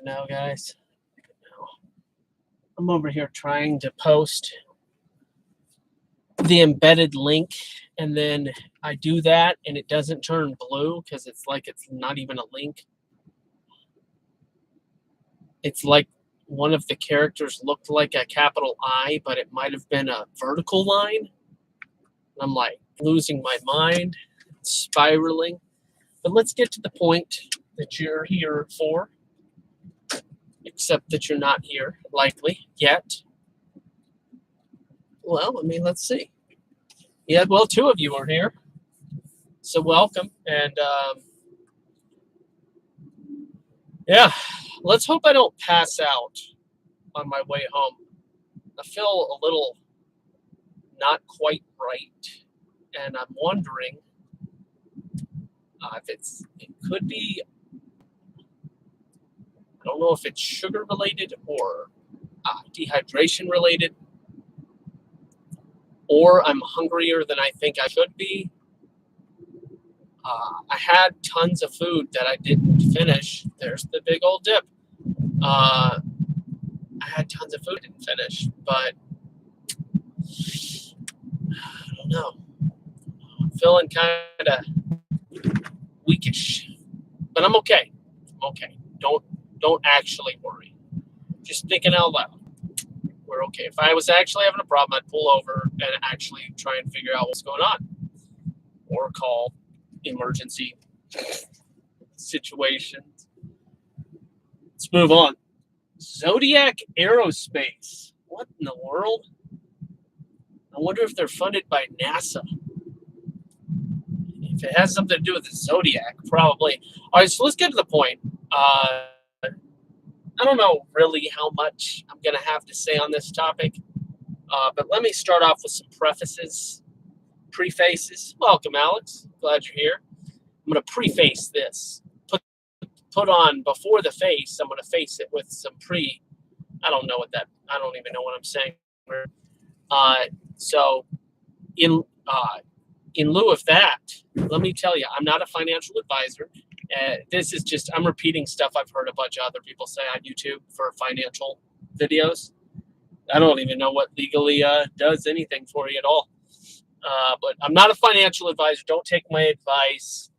Good now, guys. I'm over here trying to post the embedded link, and then I do that and it doesn't turn blue because it's like it's not even a link. It's like one of the characters looked like a capital I, but it might have been a vertical line. I'm like losing my mind, spiraling. But let's get to the point that you're here for, except that you're not here, likely, yet. Well, I mean, let's see. Yeah, well, two of you are here. So welcome. And yeah, let's hope I don't pass out on my way home. I feel a little not quite right. And I'm wondering if it could be, I don't know if it's sugar related or dehydration related, or I'm hungrier than I think I should be. I had tons of food that I didn't finish. There's the big old dip. I had tons of food I didn't finish, but I don't know. I'm feeling kind of weakish, but I'm okay. I'm okay. Don't actually worry. Just thinking out loud. We're okay. If I was actually having a problem, I'd pull over and actually try and figure out what's going on, or call emergency situations. Let's move on. Zodiac Aerospace. What in the world? I wonder if they're funded by NASA. If it has something to do with the Zodiac, probably. All right, so let's get to the point. I don't know really how much I'm going to have to say on this topic, but let me start off with some prefaces. Welcome, Alex. Glad you're here. I'm going to preface this. Put on before the face. I'm going to face it with some I don't even know what I'm saying. So in lieu of that, let me tell you, I'm not a financial advisor. This is just, I'm repeating stuff I've heard a bunch of other people say on YouTube for financial videos. I don't even know what legally does anything for you at all. But I'm not a financial advisor. Don't take my advice.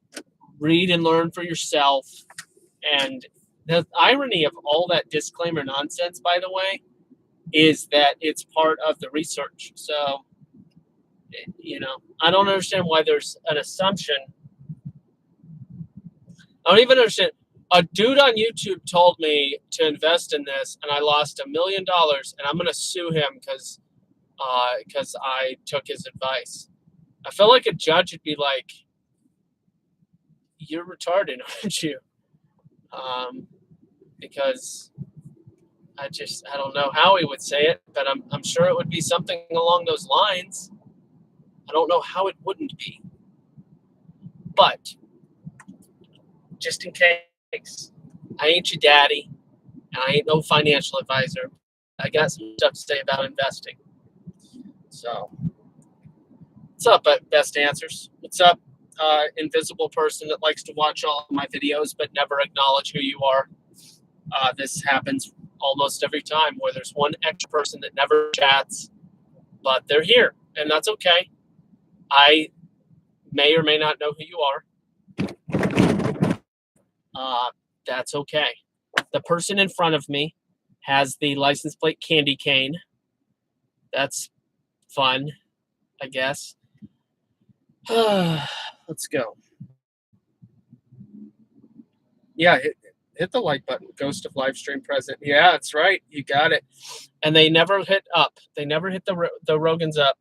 Read and learn for yourself. And the irony of all that disclaimer nonsense, by the way, is that it's part of the research. So, I don't understand why there's an assumption. I don't even understand. A dude on YouTube told me to invest in this, and I lost $1 million, and I'm going to sue him because I took his advice. I feel like a judge would be like, "You're retarded, aren't you?" Because I don't know how he would say it, but I'm sure it would be something along those lines. I don't know how it wouldn't be. But just in case, I ain't your daddy, and I ain't no financial advisor. I got some stuff to say about investing. So, what's up, Best Answers? What's up, invisible person that likes to watch all of my videos but never acknowledge who you are? This happens almost every time where there's one extra person that never chats, but they're here, and that's okay. I may or may not know who you are. That's okay. The person in front of me has the license plate candy cane. That's fun, I guess. Let's go. Yeah, hit the like button. Ghost of Livestream present. Yeah, that's right. You got it. And they never hit up. They never hit the Rogan's up.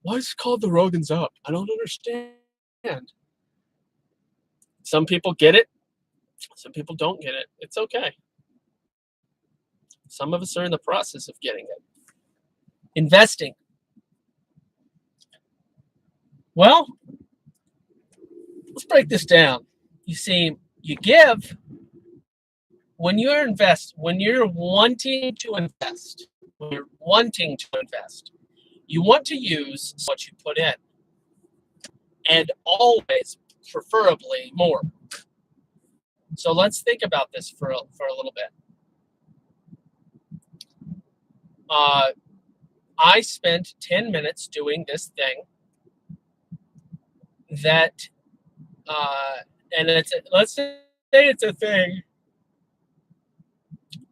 Why is it called the Rogan's up? I don't understand. Some people get it. Some people don't get it. It's okay. Some of us are in the process of getting it. Investing. Well, let's break this down. You see, you give when you're wanting to invest, you want to use what you put in, and always, preferably, more. So let's think about this for a little bit. I spent 10 minutes doing this thing that, and let's say it's a thing.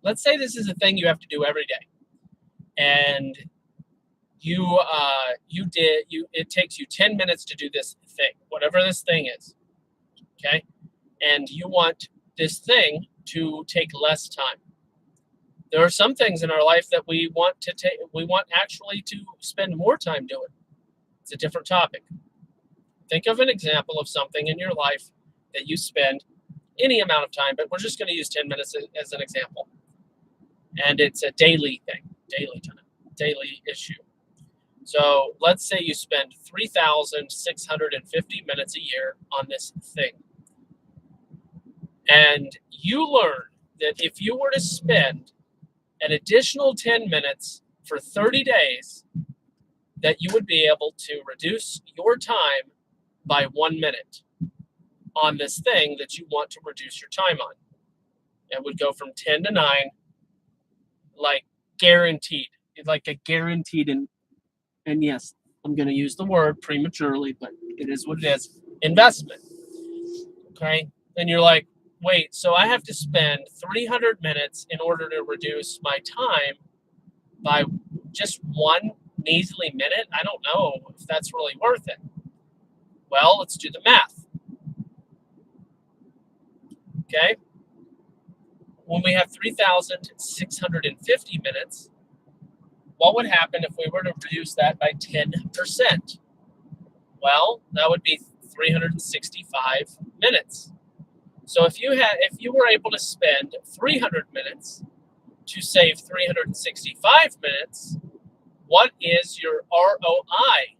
Let's say this is a thing you have to do every day, and it takes you 10 minutes to do this thing, whatever this thing is, okay? And you want this thing to take less time. There are some things in our life that we want actually to spend more time doing. It's a different topic. Think of an example of something in your life that you spend any amount of time, but we're just going to use 10 minutes as an example. And it's a daily thing, daily time, daily issue. So let's say you spend 3,650 minutes a year on this thing. And you learn that if you were to spend an additional 10 minutes for 30 days, that you would be able to reduce your time by 1 minute on this thing that you want to reduce your time on. It would go from 10 to 9, like guaranteed. It's like a guaranteed, and yes, I'm going to use the word prematurely, but it is what it is, investment. Okay? And you're like, wait, so I have to spend 300 minutes in order to reduce my time by just one measly minute? I don't know if that's really worth it. Well, let's do the math. Okay? When we have 3,650 minutes, what would happen if we were to reduce that by 10%? Well, that would be 365 minutes. So if you were able to spend 300 minutes to save 365 minutes, what is your ROI?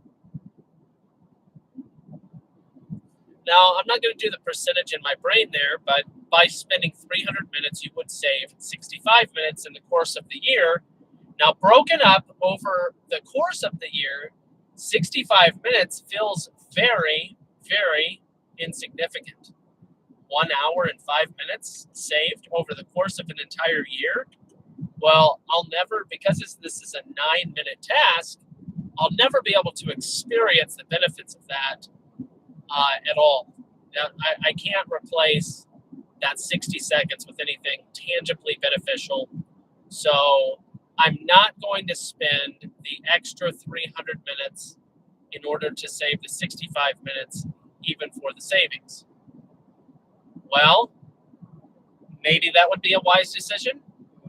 Now, I'm not going to do the percentage in my brain there, but by spending 300 minutes, you would save 65 minutes in the course of the year. Now, broken up over the course of the year, 65 minutes feels very, very insignificant. 1 hour and 5 minutes saved over the course of an entire year. Well, I'll never, because this is a 9-minute task, I'll never be able to experience the benefits of that at all. Now, I can't replace that 60 seconds with anything tangibly beneficial. So I'm not going to spend the extra 300 minutes in order to save the 65 minutes, even for the savings. Well, maybe that would be a wise decision.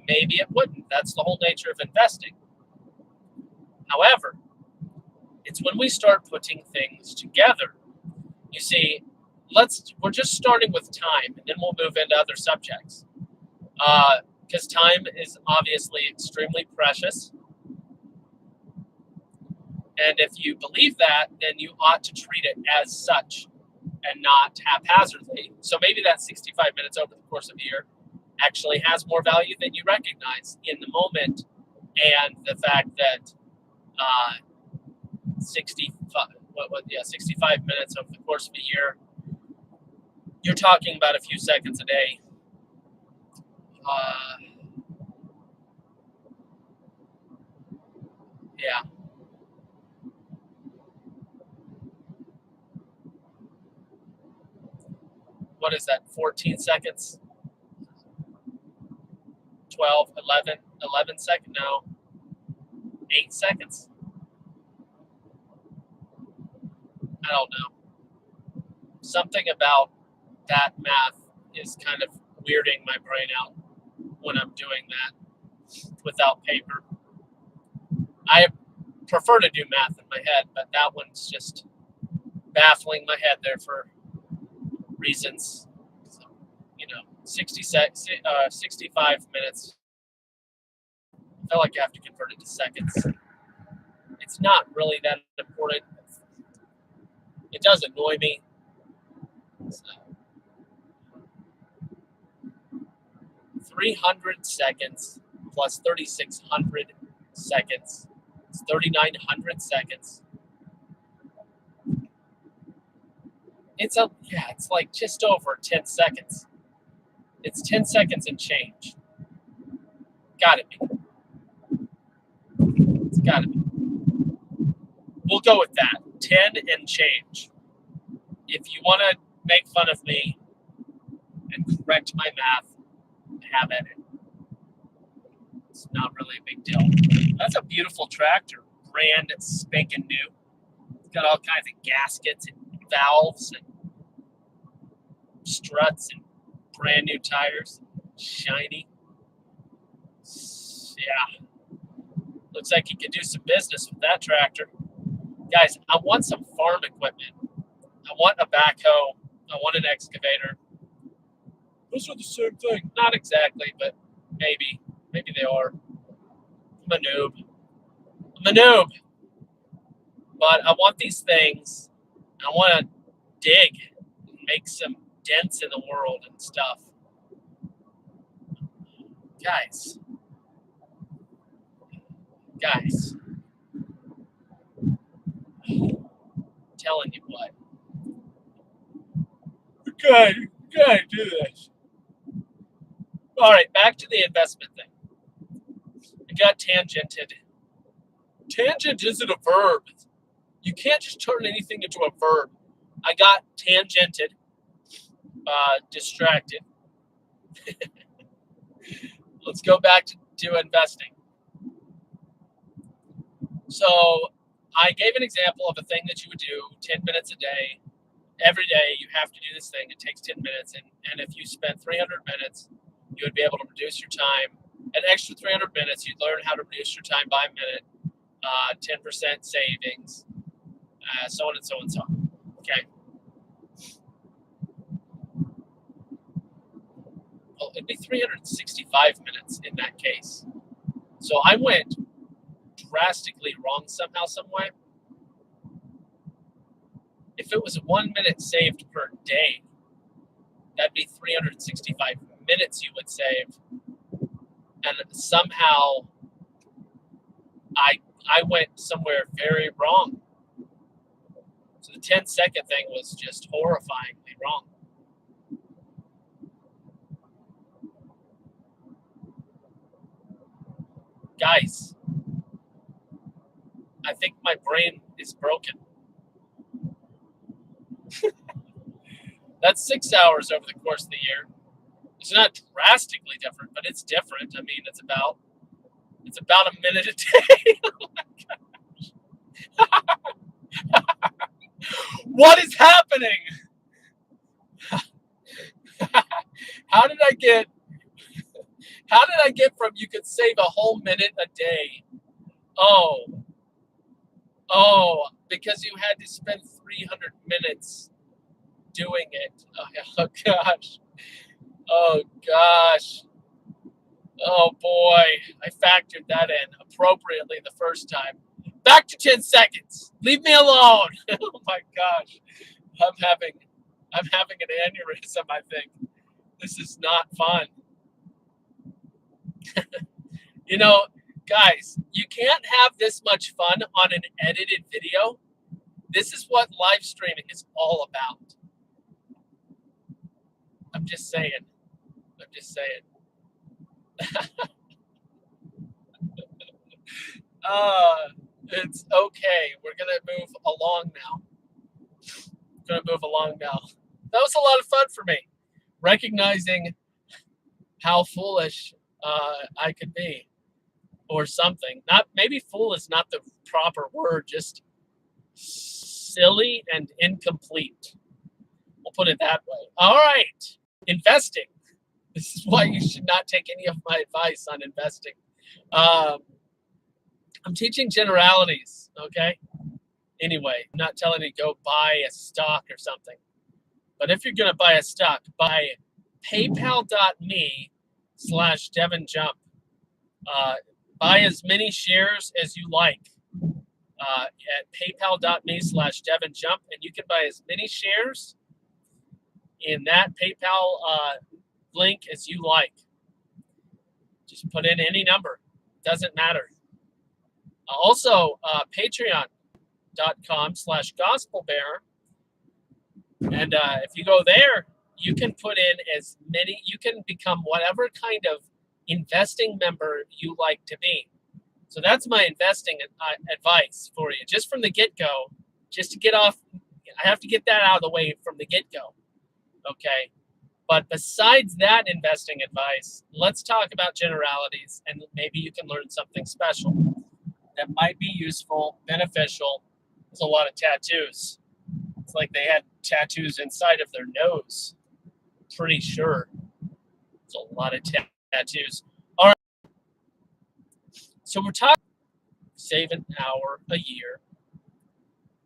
Maybe it wouldn't. That's the whole nature of investing. However, it's when we start putting things together. You see, we're just starting with time, and then we'll move into other subjects. Because time is obviously extremely precious. And if you believe that, then you ought to treat it as such and not haphazardly. So maybe that 65 minutes over the course of a year actually has more value than you recognize in the moment. And the fact that 65 minutes over the course of a year, you're talking about a few seconds a day. Yeah. What is that, 14 seconds? 12, 11 seconds? No. 8 seconds? I don't know. Something about that math is kind of weirding my brain out when I'm doing that without paper. I prefer to do math in my head, but that one's just baffling my head there for reasons. So, 65 minutes. I feel like you have to convert it to seconds. It's not really that important. It does annoy me. So, 300 seconds plus 3,600 seconds. It's 3,900 seconds. It's like just over 10 seconds. It's 10 seconds and change. Gotta be. It's gotta be. We'll go with that. 10 and change. If you want to make fun of me and correct my math, have at it. It's not really a big deal. That's a beautiful tractor. Brand spanking new. It's got all kinds of gaskets and valves and struts and brand new tires. Shiny. Yeah. Looks like you could do some business with that tractor. Guys, I want some farm equipment. I want a backhoe. I want an excavator. Those are the same thing. Not exactly, but maybe. Maybe they are. I'm a noob. But I want these things. I want to dig and make some dents in the world and stuff. Guys. I'm telling you what. You gotta do this. All right, back to the investment thing. I got tangented. Tangent isn't a verb. You can't just turn anything into a verb. I got tangented, distracted. Let's go back to investing. So I gave an example of a thing that you would do 10 minutes a day. Every day you have to do this thing. It takes 10 minutes. And if you spent 300 minutes, you would be able to reduce your time. An extra 300 minutes, you'd learn how to reduce your time by a minute, 10% savings, so on and so on and so on. Okay. Well, it'd be 365 minutes in that case. So I went drastically wrong somehow, some way. If it was 1 minute saved per day, that'd be 365 minutes you would save. And somehow I went somewhere very wrong. So the 10-second thing was just horrifyingly wrong. Guys, I think my brain is broken. That's 6 hours over the course of the year. It's not drastically different, but it's different. I mean, it's about a minute a day. Oh my gosh. What is happening? How did I get from you could save a whole minute a day? Oh, because you had to spend 300 minutes doing it. Oh gosh. Oh boy, I factored that in appropriately the first time. Back to 10 seconds. Leave me alone. Oh my gosh. I'm having an aneurysm, I think. This is not fun. You know, guys, you can't have this much fun on an edited video. This is what live streaming is all about. I'm just saying. It's okay. We're going to move along now. That was a lot of fun for me. Recognizing how foolish I could be or something. Maybe fool is not the proper word, just silly and incomplete. We'll put it that way. All right. Investing. This is why you should not take any of my advice on investing. I'm teaching generalities, okay? Anyway, I'm not telling you to go buy a stock or something. But if you're going to buy a stock, buy paypal.me/DevinJump. Buy as many shares as you like at paypal.me/DevinJump, and you can buy as many shares in that PayPal link as you like. Just put in any number. Doesn't matter. Also, patreon.com/gospelbearer. And if you go there, you can put in as many, you can become whatever kind of investing member you like to be. So that's my investing advice for you, just from the get-go, just to get off. I have to get that out of the way from the get-go, okay? But besides that investing advice, let's talk about generalities, and maybe you can learn something special that might be useful, beneficial. There's a lot of tattoos. It's like they had tattoos inside of their nose. Pretty sure. It's a lot of tattoos. All right. So we're talking save an hour a year.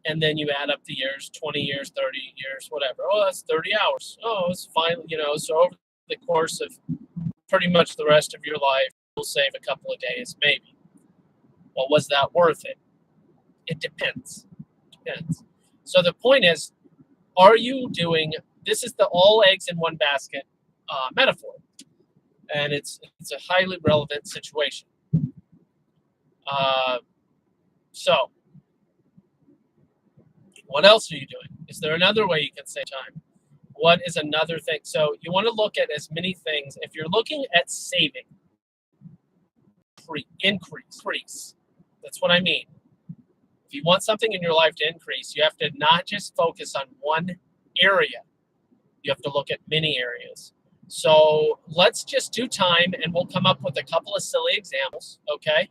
And then you add up the years, 20 years, 30 years, whatever. Oh, that's 30 hours. Oh, it's fine. You know, so over the course of pretty much the rest of your life, you'll save a couple of days, maybe. Well, was that worth it? It depends. Depends. So the point is, are you doing, this is the all eggs in one basket metaphor. And it's a highly relevant situation. So what else are you doing? Is there another way you can save time? What is another thing? So you want to look at as many things. If you're looking at saving, increase. That's what I mean. If you want something in your life to increase, you have to not just focus on one area. You have to look at many areas. So let's just do time, and we'll come up with a couple of silly examples, okay?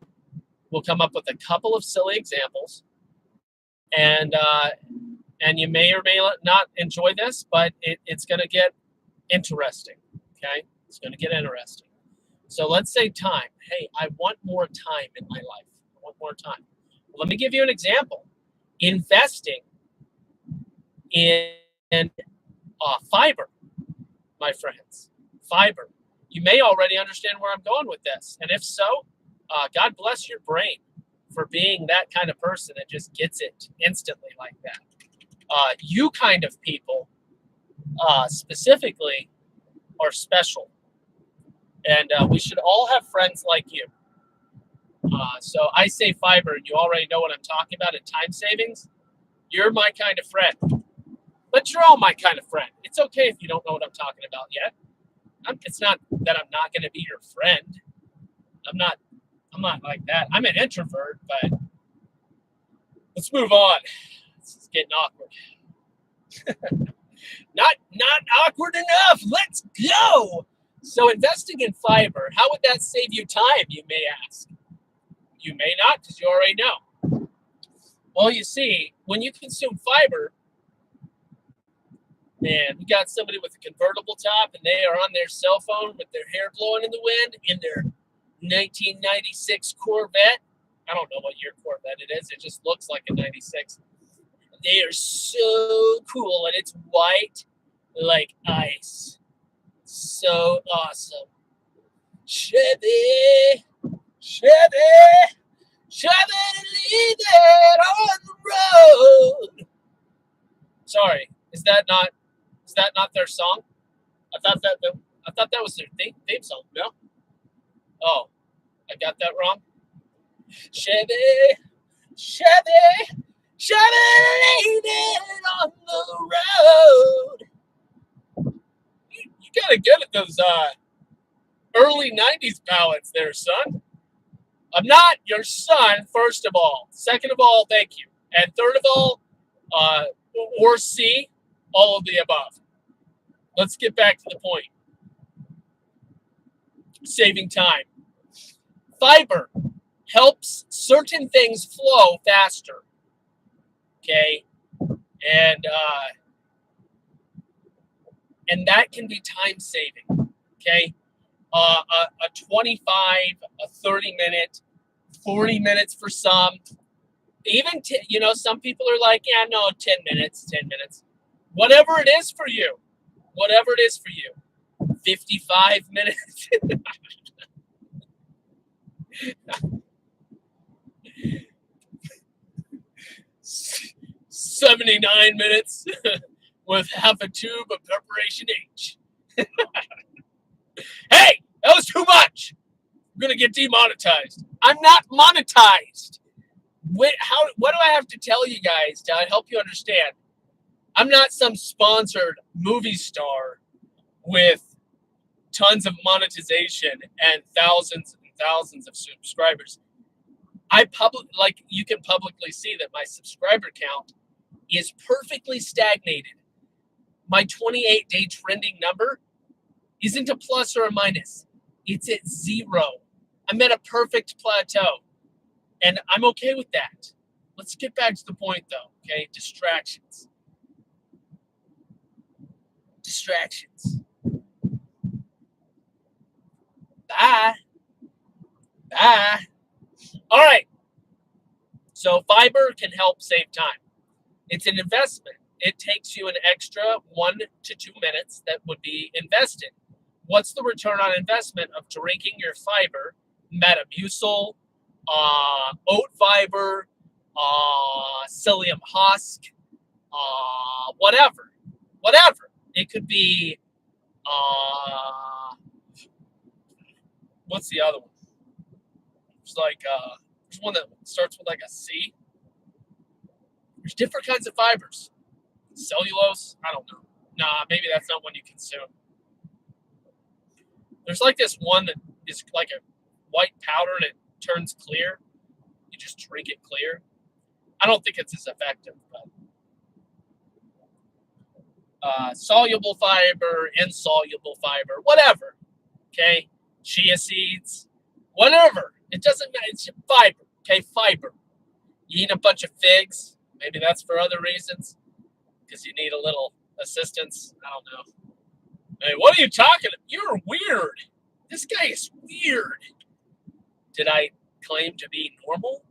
We'll come up with a couple of silly examples. And you may or may not enjoy this, but it's going to get interesting, okay? It's going to get interesting. So let's say time. Hey, I want more time in my life. I want more time. Well, let me give you an example. Investing in fiber, my friends. Fiber. You may already understand where I'm going with this. And if so, God bless your brain for being that kind of person that just gets it instantly like that. You kind of people specifically are special. And we should all have friends like you. So I say fiber, and you already know what I'm talking about in time savings. You're my kind of friend. But you're all my kind of friend. It's okay if you don't know what I'm talking about yet. It's not that I'm not going to be your friend. I'm not like that. I'm an introvert, but let's move on. This is getting awkward. Not awkward enough. Let's go. So investing in fiber, how would that save you time, you may ask? You may not, because you already know. Well, you see, when you consume fiber, man, we got somebody with a convertible top, and they are on their cell phone with their hair blowing in the wind in their 1996 Corvette. I don't know what year Corvette it is. It just looks like a 96. They are so cool, and it's white like ice. So awesome. Chevy, leave it on the road. Sorry, is that not their song? I thought that was their theme song. No. Oh, I got that wrong. Chevy, leave it on the road. You gotta get at those early 90s ballads there, son. I'm not your son, first of all. Second of all, thank you. And third of all, or C, all of the above. Let's get back to the point. Saving time. Fiber helps certain things flow faster. Okay? And that can be time saving. Okay? A 25, a 30 minute, 40 minutes for some. Even, some people are like, yeah, no, 10 minutes. Whatever it is for you. 55 minutes. 79 minutes with half a tube of preparation H. Hey, that was too much. I'm going to get demonetized. I'm not monetized. What do I have to tell you guys to help you understand? I'm not some sponsored movie star with tons of monetization and thousands of subscribers. You can publicly see that my subscriber count is perfectly stagnated. My 28-day trending number isn't a plus or a minus. It's at 0. I'm at a perfect plateau, and I'm okay with that. Let's get back to the point, though, okay? Distractions. Bye. All right. So Fiverr can help save time. It's an investment. It takes you an extra 1 to 2 minutes that would be invested. What's the return on investment of drinking your Fiverr, Metamucil, oat fiber, psyllium husk, whatever. It could be, what's the other one? It's like, there's one that starts with like a C. There's different kinds of fibers. Cellulose, I don't know. Nah, maybe that's not one you consume. There's like this one that is like a white powder and it turns clear. You just drink it clear. I don't think it's as effective, but soluble fiber, insoluble fiber, whatever. Okay, chia seeds, whatever. It doesn't matter. It's fiber. Okay, fiber. You eat a bunch of figs. Maybe that's for other reasons, because you need a little assistance. I don't know. Hey, what are you talking about? You're weird. This guy is weird. Did I claim to be normal?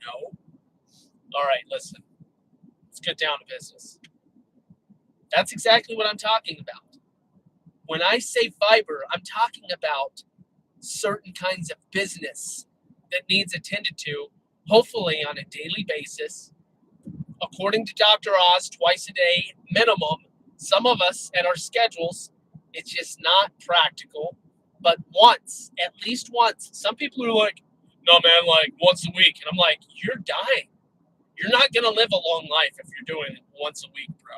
No. All right, listen. Let's get down to business. That's exactly what I'm talking about. When I say fiber, I'm talking about certain kinds of business that needs attended to, hopefully on a daily basis. According to Dr. Oz, twice a day minimum. Some of us at our schedules, it's just not practical. But once, at least once, some people are like, no, man, like once a week. And I'm like, you're dying. You're not going to live a long life if you're doing it once a week, bro.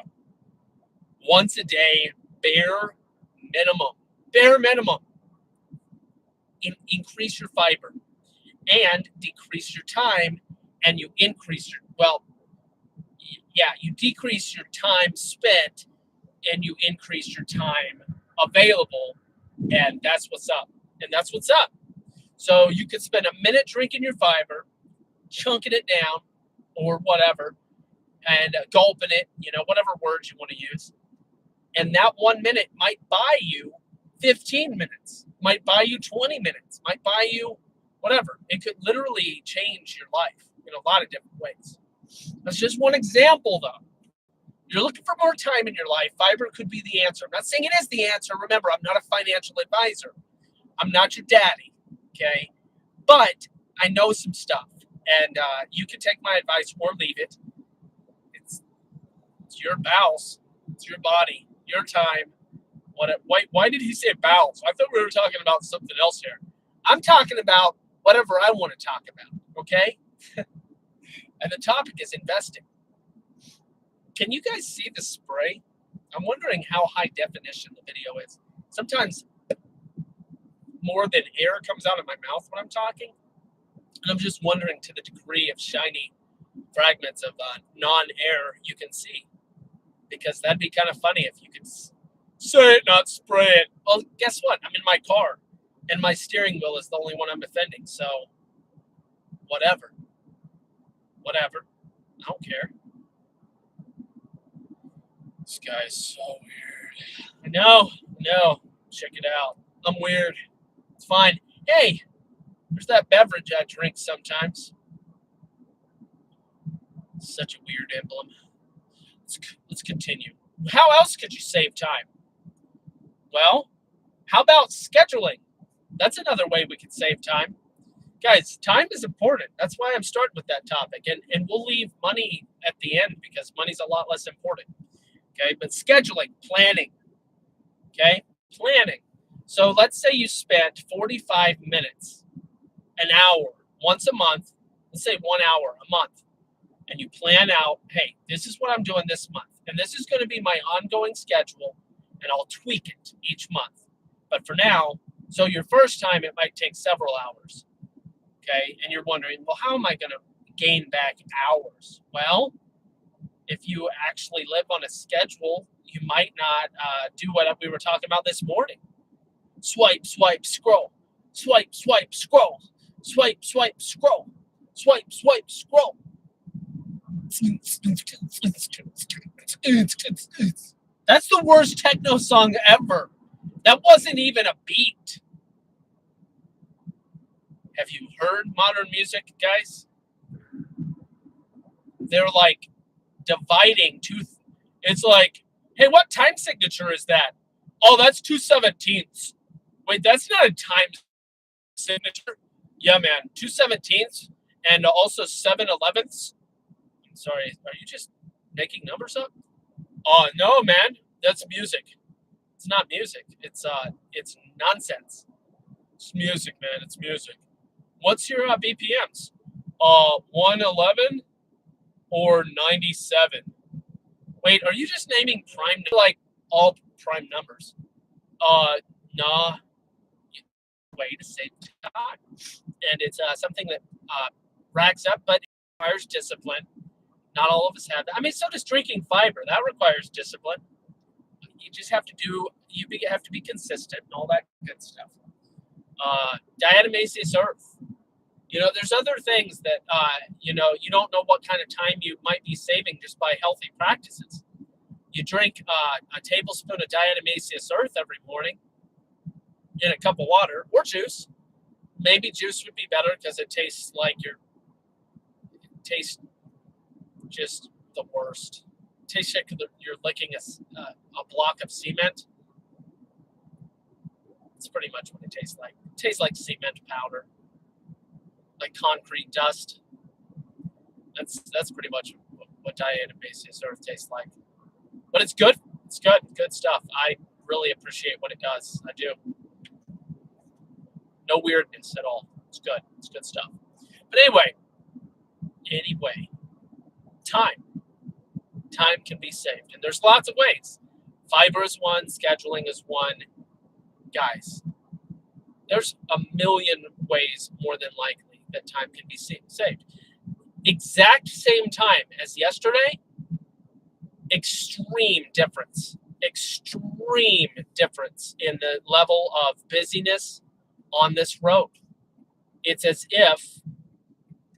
Once a day, bare minimum. Increase your fiber and decrease your time, and you increase your, you decrease your time spent and you increase your time available, and that's what's up. So you could spend a minute drinking your fiber, chunking it down or whatever, and gulping it, whatever words you want to use. And that 1 minute might buy you 15 minutes, might buy you 20 minutes, might buy you whatever. It could literally change your life in a lot of different ways. That's just one example, though. You're looking for more time in your life, fiber could be the answer. I'm not saying it is the answer. Remember, I'm not a financial advisor. I'm not your daddy, okay? But I know some stuff, and you can take my advice or leave it. It's your bowels. It's your body, your time. Why did he say bowels? I thought we were talking about something else here. I'm talking about whatever I want to talk about, okay? And the topic is investing. Can you guys see the spray? I'm wondering how high definition the video is. Sometimes more than air comes out of my mouth when I'm talking. And I'm just wondering to the degree of shiny fragments of non-air you can see. Because that'd be kind of funny if you could say it, not spray it. Well, guess what? I'm in my car. And my steering wheel is the only one I'm offending. So, whatever. I don't care. This guy is so weird. I know. Check it out. I'm weird. It's fine. Hey, there's that beverage I drink sometimes. Such a weird emblem. Let's continue. How else could you save time? Well, how about scheduling? That's another way we could save time. Guys, time is important. That's why I'm starting with that topic. And we'll leave money at the end because money's a lot less important. Okay, but scheduling, planning. Okay, planning. So let's say you spent 45 minutes, an hour, once a month. Let's say 1 hour a month. And you plan out, hey, this is what I'm doing this month. And this is going to be my ongoing schedule. and I'll tweak it each month. But for now, so your first time, it might take several hours. Okay. And you're wondering, well, how am I going to gain back hours? Well, if you actually live on a schedule, you might not do what we were talking about this morning. Swipe, swipe, scroll. Swipe, swipe, scroll. Swipe, swipe, scroll. Swipe, swipe, scroll. That's the worst techno song ever. That wasn't even a beat. Have you heard modern music, guys? They're like dividing two. It's like, hey, what time signature is that? Oh, that's 2/17. Wait, that's not a time signature. Yeah, man, 2/17 and also 7/11. Sorry, are you just making numbers up? Oh no, man, that's music. It's not music. It's nonsense. It's music, man. It's music. What's your BPMs? 111 or 97? Wait, are you just naming prime, like all prime numbers? Nah. Way to save time, and it's something that racks up, but it requires discipline. Not all of us have that. I mean, so does drinking fiber. That requires discipline. You just have to have to be consistent and all that good stuff. Diatomaceous earth. You know, there's other things that, you don't know what kind of time you might be saving just by healthy practices. You drink a tablespoon of diatomaceous earth every morning in a cup of water or juice. Maybe juice would be better because it tastes like just the worst. It tastes like you're licking a block of cement. It's pretty much what it tastes like. It tastes like cement powder, like concrete dust. That's pretty much what diatomaceous earth tastes like. But it's good. It's good stuff. I really appreciate what it does. I do. No weirdness at all. It's good. It's good stuff. But anyway, time can be saved, and there's lots of ways. Fiber is one. Scheduling is one. Guys, there's a million ways more than likely that time can be saved. Exact same time as yesterday, extreme difference in the level of busyness on this road. It's as if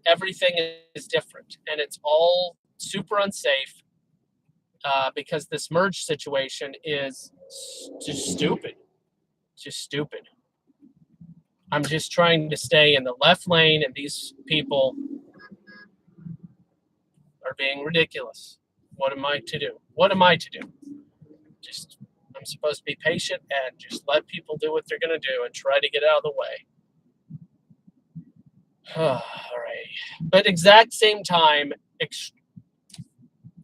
everything is different, and it's all super unsafe because this merge situation is just stupid. I'm just trying to stay in the left lane, and these people are being ridiculous. What am I to do? I'm supposed to be patient and just let people do what they're going to do and try to get out of the way. All right. But exact same time,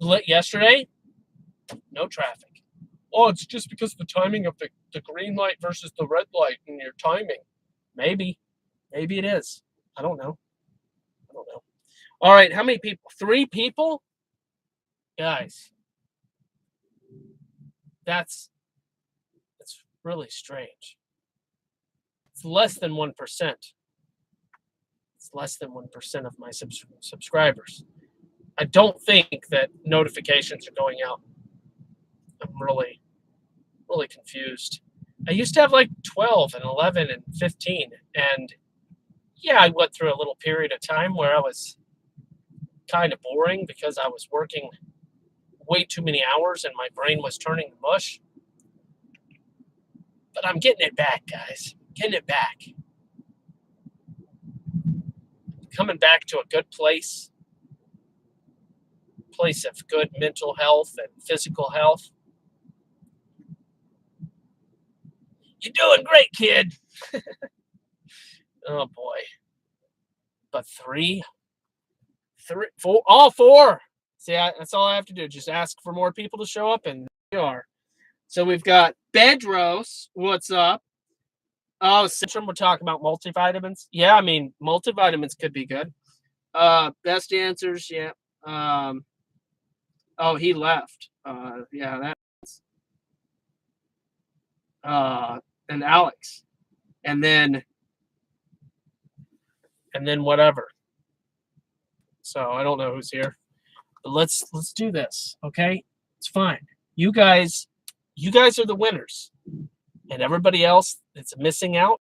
yesterday, no traffic. Oh, it's just because of the timing of the green light versus the red light and your timing. Maybe it is. I don't know. All right, how many people? 3 people? Guys, that's really strange. It's less than 1%. It's less than 1% of my subscribers. I don't think that notifications are going out. I'm really, really confused. I used to have like 12 and 11 and 15. And yeah, I went through a little period of time where I was kind of boring because I was working way too many hours and my brain was turning to mush. But I'm getting it back, guys. Getting it back. Coming back to a good place of good mental health and physical health. You're doing great, kid. Oh boy. But 3, 4, all 4. See, that's all I have to do. Just ask for more people to show up, and they are. So we've got Bedros. What's up? Oh, Centrum, we're talking about multivitamins. Yeah, I mean, multivitamins could be good. Best answers, yeah. Oh, he left. Yeah, and Alex, and then whatever. So I don't know who's here, but let's do this, okay? It's fine. You guys are the winners, and everybody else that's missing out.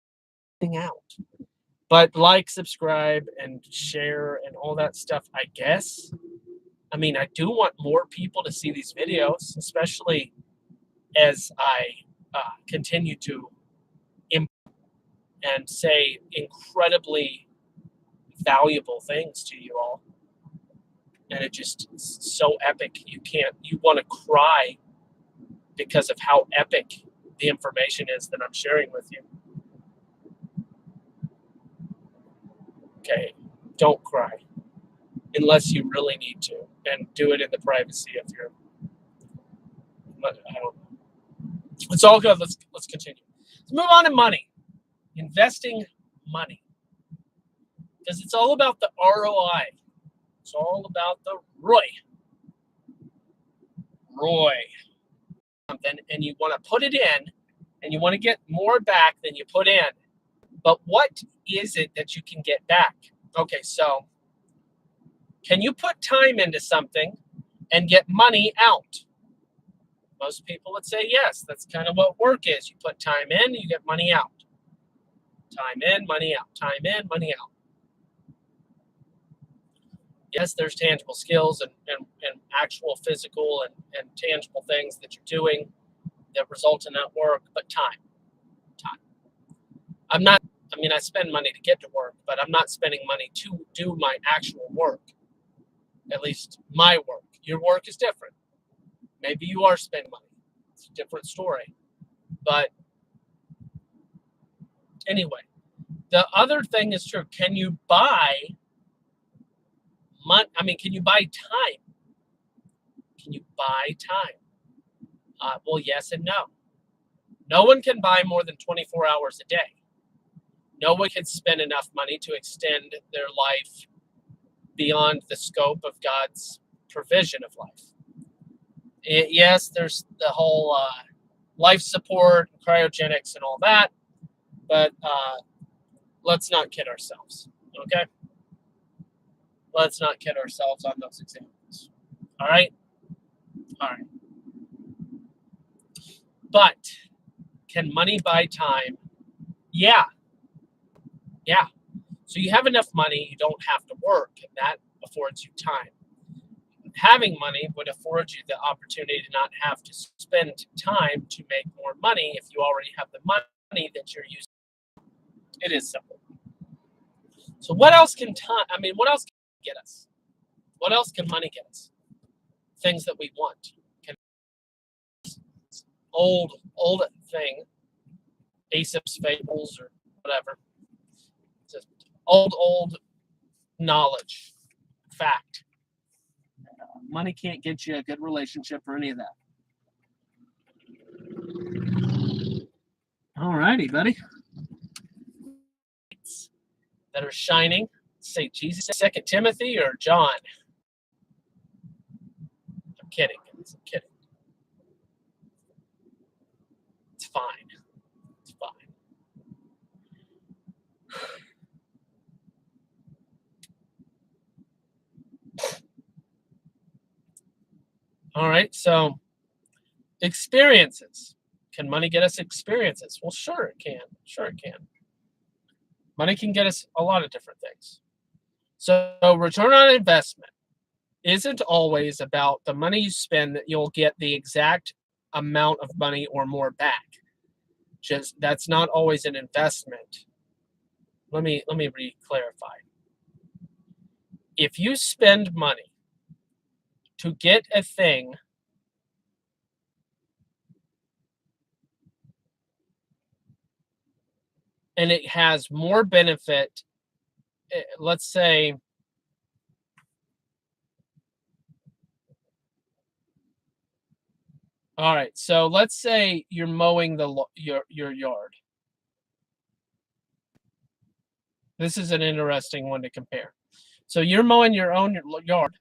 But like, subscribe, and share, and all that stuff, I guess. I mean, I do want more people to see these videos, especially as I continue to and say incredibly valuable things to you all. And it just is so epic. You want to cry because of how epic the information is that I'm sharing with you. Okay, don't cry unless you really need to, and do it in the privacy of your. I don't know. It's all good. Let's continue. Let's move on to money, investing money, because it's all about the ROI. It's all about the ROI. Something, and you want to put it in, and you want to get more back than you put in. But what is it that you can get back? Okay, so can you put time into something and get money out? Most people would say yes. That's kind of what work is. You put time in, you get money out. Time in, money out. Time in, money out. Yes, there's tangible skills and actual physical and tangible things that you're doing that result in that work, but time. I spend money to get to work, but I'm not spending money to do my actual work. At least my work. Your work is different. Maybe you are spending money. It's a different story. But anyway, the other thing is true. Can you buy money? Can you buy time? Can you buy time? Well, yes and no. No one can buy more than 24 hours a day. No one can spend enough money to extend their life beyond the scope of God's provision of life. Yes, there's the whole life support, cryogenics, and all that, but let's not kid ourselves, okay? Let's not kid ourselves on those examples, all right? All right. But can money buy time? Yeah. So you have enough money, you don't have to work, and that affords you time. Having money would afford you the opportunity to not have to spend time to make more money if you already have the money that you're using. It is simple. So what else can what else can get us? What else can money get us? Things that we want. Old thing, Aesop's fables or whatever. Just old knowledge, fact. Money can't get you a good relationship or any of that. All righty, buddy. That are shining. Say Jesus, 2 Timothy or John? I'm kidding. It's fine. It's fine. All right, so experiences. Can money get us experiences? Well, sure it can. Money can get us a lot of different things. So return on investment isn't always about the money you spend that you'll get the exact amount of money or more back. Just that's not always an investment. Let me re-clarify. If you spend money to get a thing and it has more benefit, let's say, all right, so let's say you're mowing your yard. This is an interesting one to compare. So you're mowing your own yard,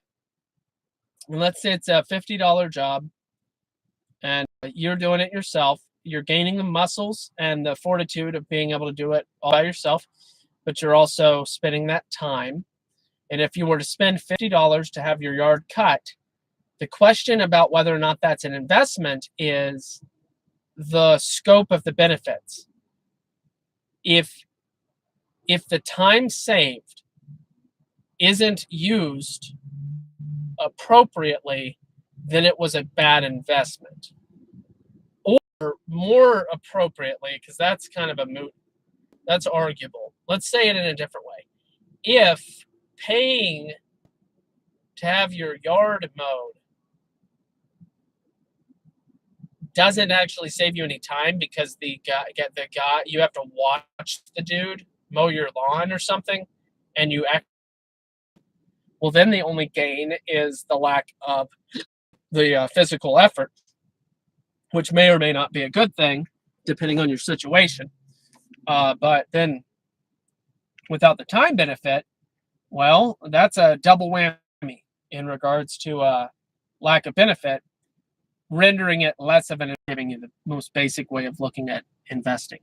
and let's say it's a $50 job, and you're doing it yourself. you're gaining the muscles and the fortitude of being able to do it all by yourself, but you're also spending that time. And if you were to spend $50 to have your yard cut, the question about whether or not that's an investment is the scope of the benefits. If the time saved isn't used appropriately, then it was a bad investment. Or more appropriately, because that's kind of a moot, that's arguable. Let's say it in a different way. If paying to have your yard mowed doesn't actually save you any time because the guy you have to watch the dude mow your lawn or something, and well, then the only gain is the lack of the physical effort, which may or may not be a good thing depending on your situation. But then without the time benefit, well, that's a double whammy in regards to lack of benefit, rendering it less of an, giving you the most basic way of looking at investing.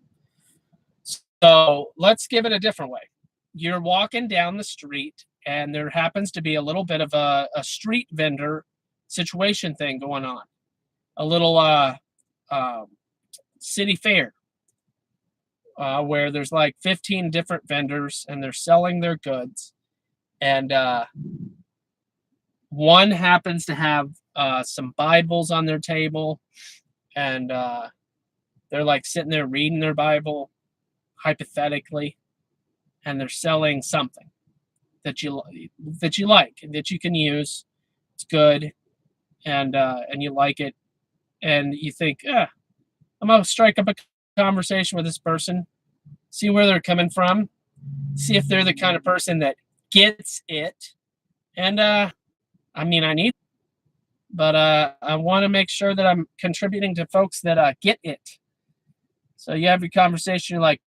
So let's give it a different way. You're walking down the street and there happens to be a little bit of a street vendor situation thing going on. A little city fair where there's like 15 different vendors and they're selling their goods. And one happens to have some Bibles on their table, and they're like sitting there reading their Bible, hypothetically, and they're selling something that you like, that you can use. It's good, and you like it, and you think, I'm gonna strike up a conversation with this person, see where they're coming from, see if they're the kind of person that gets it, and I mean, I need, but I want to make sure that I'm contributing to folks that get it. So you have your conversation, you're like,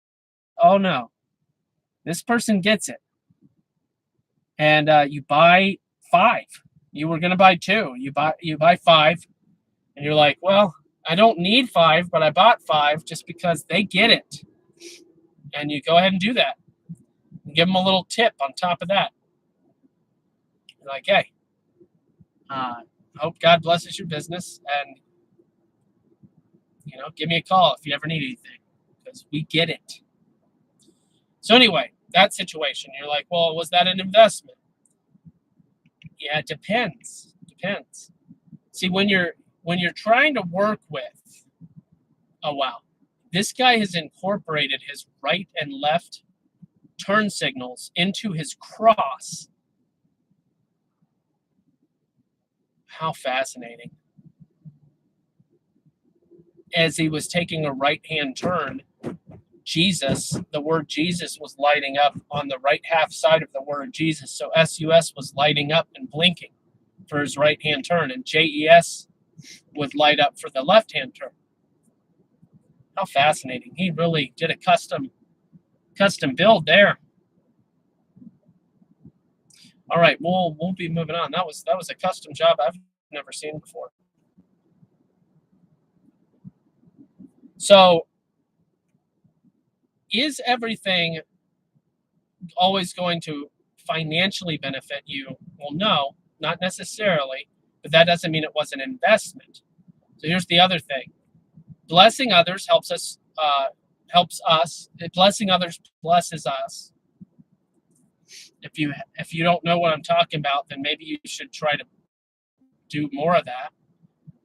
oh no, this person gets it. And you buy 5. You were going to buy 2. You buy 5. And you're like, well, I don't need 5, but I bought 5 just because they get it. And you go ahead and do that. And give them a little tip on top of that. You're like, hey, hope God blesses your business, and give me a call if you ever need anything, because we get it. So anyway, that situation, you're like, well, was that an investment? Yeah, it depends. See, when you're trying to work with, oh wow, this guy has incorporated his right and left turn signals into his cross. How fascinating. As he was taking a right-hand turn, the word Jesus was lighting up on the right half side of the word Jesus. So SUS was lighting up and blinking for his right-hand turn, and JES would light up for the left-hand turn. How fascinating. He really did a custom build there. All right, we'll be moving on. That was a custom job I've never seen before. So, is everything always going to financially benefit you? Well, no, not necessarily, but that doesn't mean it was an investment. So here's the other thing. Blessing others helps us. Blessing others blesses us. If you don't know what I'm talking about, then maybe you should try to do more of that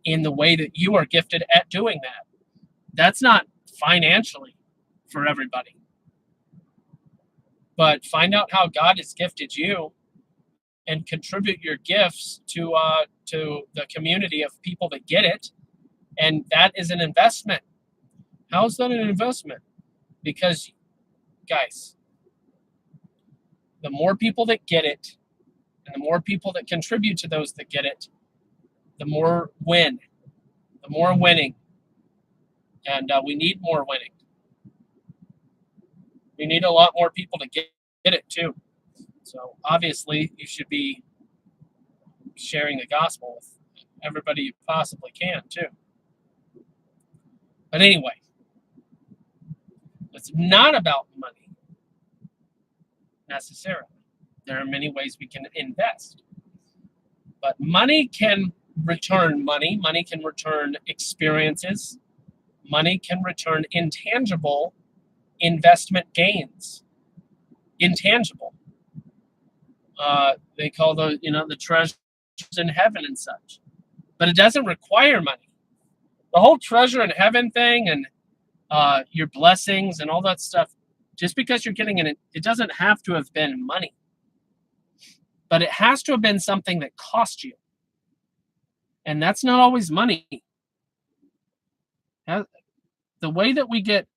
in the way that you are gifted at doing that. That's not financially for everybody. But find out how God has gifted you and contribute your gifts to the community of people that get it. And that is an investment. How is that an investment? Because, guys, the more people that get it and the more people that contribute to those that get it, the more winning. And we need more winning. We need a lot more people to get it too. So obviously you should be sharing the gospel with everybody you possibly can too. But anyway, it's not about money necessarily. There are many ways we can invest. But money can return money. Money can return experiences. Money can return intangible investment gains. Intangible. They call the treasures in heaven and such. But it doesn't require money. The whole treasure in heaven thing and your blessings and all that stuff, just because you're getting it doesn't have to have been money. But it has to have been something that cost you. And that's not always money. The way that we get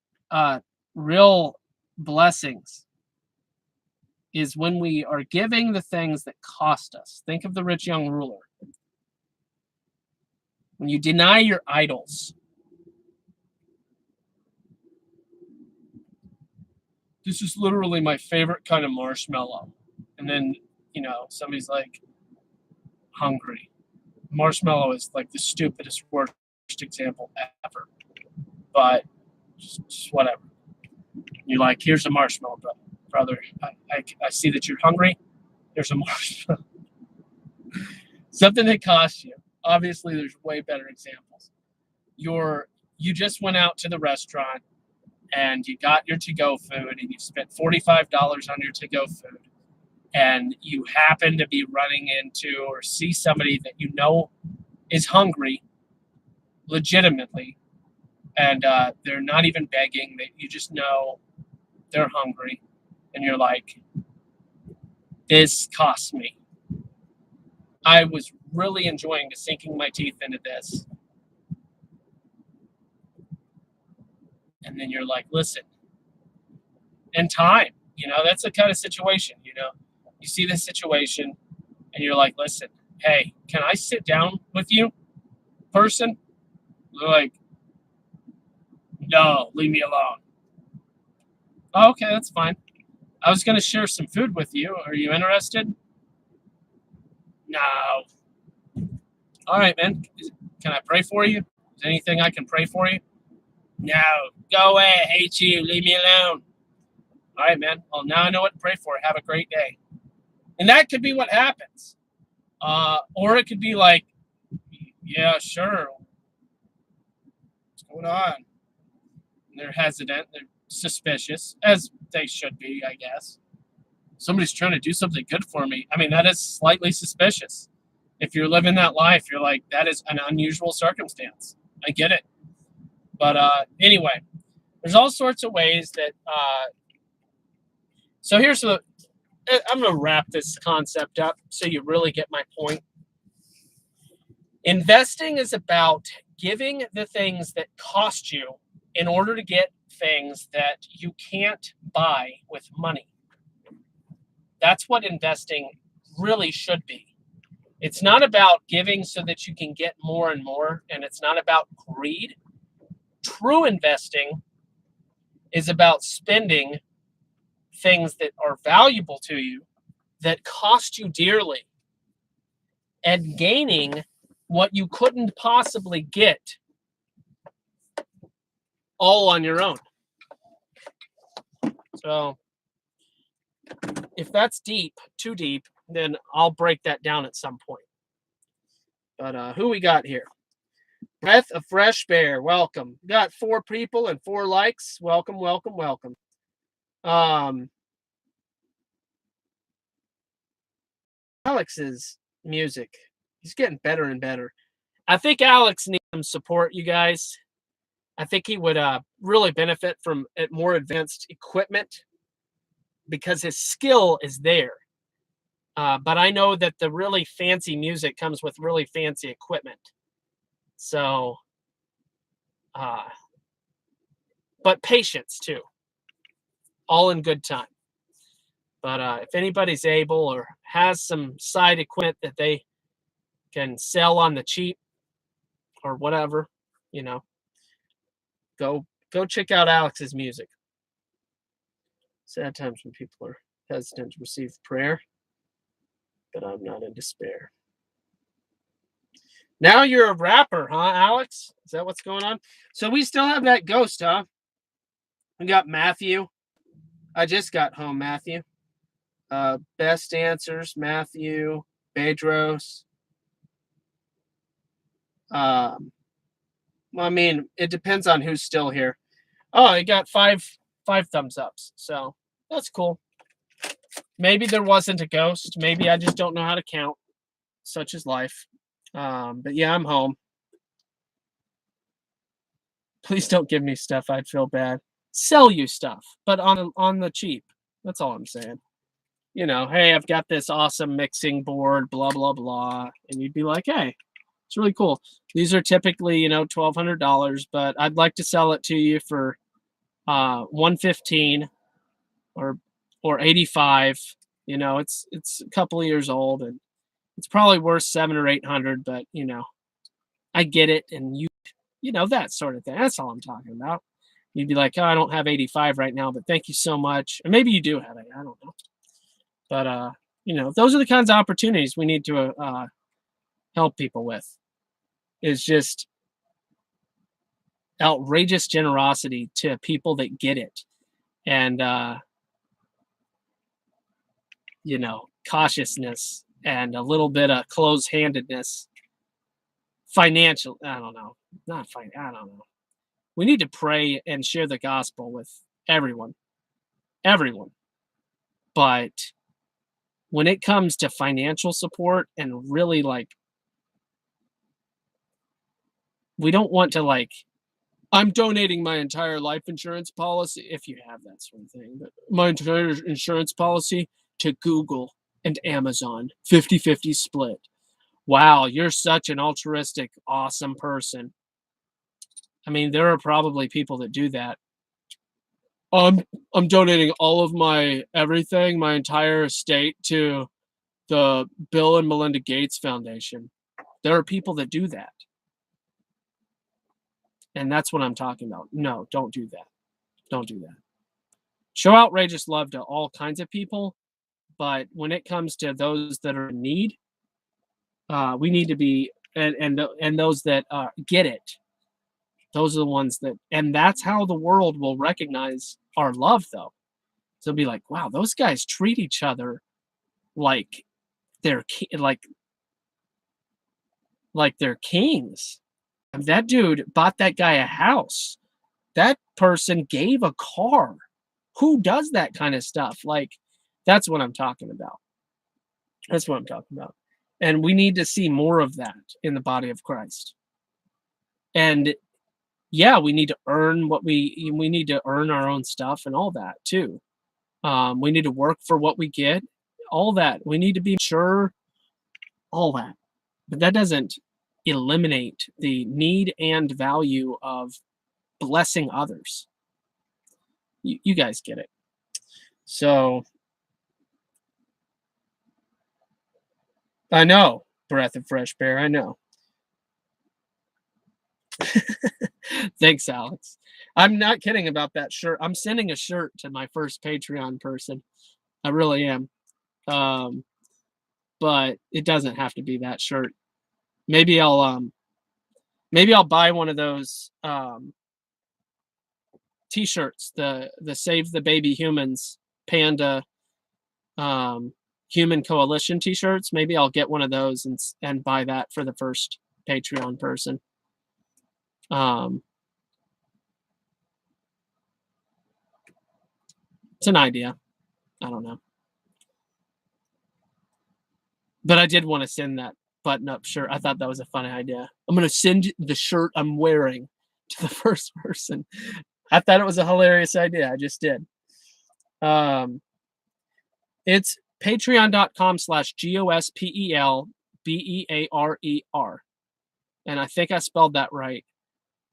real blessings is when we are giving the things that cost us. Think of the rich young ruler. When you deny your idols. This is literally my favorite kind of marshmallow. And then, somebody's like, hungry. Marshmallow is like the stupidest, worst example ever. But just whatever. You're like, here's a marshmallow, brother. I see that you're hungry. Here's a marshmallow. Something that costs you. Obviously, there's way better examples. You just went out to the restaurant and you got your to-go food and you spent $45 on your to-go food. And you happen to be running into or see somebody that you know is hungry legitimately. And they're not even begging. You just know they're hungry. And you're like, this cost me. I was really enjoying sinking my teeth into this. And then you're like, listen. And time. That's the kind of situation, You see this situation and you're like, listen, hey, can I sit down with you, person? They're like, no, leave me alone. Oh, okay, that's fine. I was going to share some food with you. Are you interested? No. All right, man. Can I pray for you? Is there anything I can pray for you? No. Go away. I hate you. Leave me alone. All right, man. Well, now I know what to pray for. Have a great day. And that could be what happens. Or it could be like, yeah, sure. What's going on? And they're hesitant. They're suspicious, as they should be, I guess. Somebody's trying to do something good for me. I mean, that is slightly suspicious. If you're living that life, you're like, that is an unusual circumstance. I get it. But anyway, there's all sorts of ways that... So here's I'm going to wrap this concept up so you really get my point. Investing is about giving the things that cost you in order to get things that you can't buy with money. That's what investing really should be. It's not about giving so that you can get more and more, and it's not about greed. True investing is about spending things that are valuable to you, that cost you dearly, and gaining what you couldn't possibly get all on your own. So if that's too deep, then I'll break that down at some point. But who we got here? Breath of Fresh Bear, welcome. Got 4 people and 4 likes. Welcome, welcome, welcome. Alex's music, he's getting better and better. I think Alex needs some support, you guys. I think he would really benefit from more advanced equipment because his skill is there. But I know that the really fancy music comes with really fancy equipment. So, but patience too. All in good time. But if anybody's able or has some side equipment that they can sell on the cheap or whatever, go check out Alex's music. Sad times when people are hesitant to receive prayer, but I'm not in despair. Now you're a rapper, huh, Alex? Is that what's going on? So we still have that ghost, huh? We got Matthew. I just got home, Matthew. Best answers, Matthew, Bedros. Well, I mean, it depends on who's still here. Oh, I got five thumbs ups. So that's cool. Maybe there wasn't a ghost. Maybe I just don't know how to count. Such is life. But yeah, I'm home. Please don't give me stuff. I'd feel bad. Sell you stuff, but on the cheap. That's all I'm saying. You know, hey, I've got this awesome mixing board, blah, blah, blah. And you'd be like, hey, it's really cool. These are typically, you know, $1,200, but I'd like to sell it to you for $115 or $85. You know, it's a couple of years old and it's probably worth $700 or $800, but you know, I get it. And you know, that sort of thing. That's all I'm talking about. You'd be like, oh, I don't have 85 right now, but thank you so much. And maybe you do have it. I don't know. But, you know, those are the kinds of opportunities we need to help people with. Is just outrageous generosity to people that get it. And, you know, cautiousness and a little bit of close-handedness. Financial, I don't know. I don't know. We need to pray and share the gospel with everyone. Everyone. But when it comes to financial support and really like, we don't want to like, I'm donating my entire life insurance policy, if you have that sort of thing, but my entire insurance policy to Google and Amazon, 50-50 split. Wow, you're such an altruistic, awesome person. I mean, there are probably people that do that. I'm donating all of my everything, my entire estate to the Bill and Melinda Gates Foundation. There are people that do that. And that's what I'm talking about. No, don't do that. Don't do that. Show outrageous love to all kinds of people, but when it comes to those that are in need, we need to be and those that get it. Those are the ones that, and that's how the world will recognize our love, though. So be like, wow, those guys treat each other like they're like they're kings. That dude bought that guy a house. That person gave a car. Who does that kind of stuff? Like, that's what I'm talking about. That's what I'm talking about. And we need to see more of that in the body of Christ. And yeah, we need to earn what we need to earn our own stuff and all that too. We need to work for what we get, all that. We need to be sure, all that. But that doesn't eliminate the need and value of blessing others. You guys get it. So I know, breath of fresh air. I know. Thanks, Alex. I'm not kidding about that shirt. I'm sending a shirt to my first Patreon person. I really am. But it doesn't have to be that shirt. Maybe I'll buy one of those t-shirts, the Save the Baby Humans Panda Human Coalition t-shirts. Maybe I'll get one of those and buy that for the first Patreon person. It's an idea. I don't know. But I did want to send that button-up shirt. I thought that was a funny idea. I'm going to send the shirt I'm wearing to the first person. I thought it was a hilarious idea. I just did. It's patreon.com/GOSPELBEARER. And I think I spelled that right.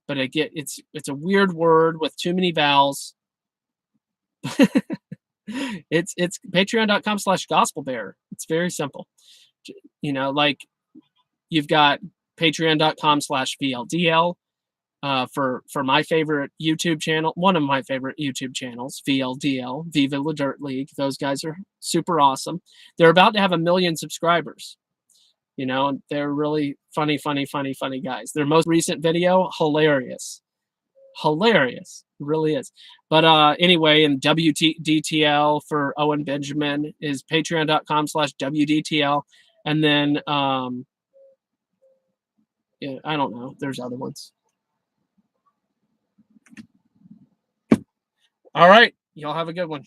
But it's a weird word with too many vowels. It's patreon.com/gospelbearer. It's very simple. You know, like you've got patreon.com/VLDL for my favorite YouTube channel, one of my favorite YouTube channels, VLDL, Viva La Dirt League. Those guys are super awesome. They're about to have 1 million subscribers. You know, and they're really funny guys. Their most recent video, hilarious. Hilarious. Really is. But anyway, and WDTL for Owen Benjamin is patreon.com/WDTL. And then yeah, I don't know. There's other ones. All right. Y'all have a good one.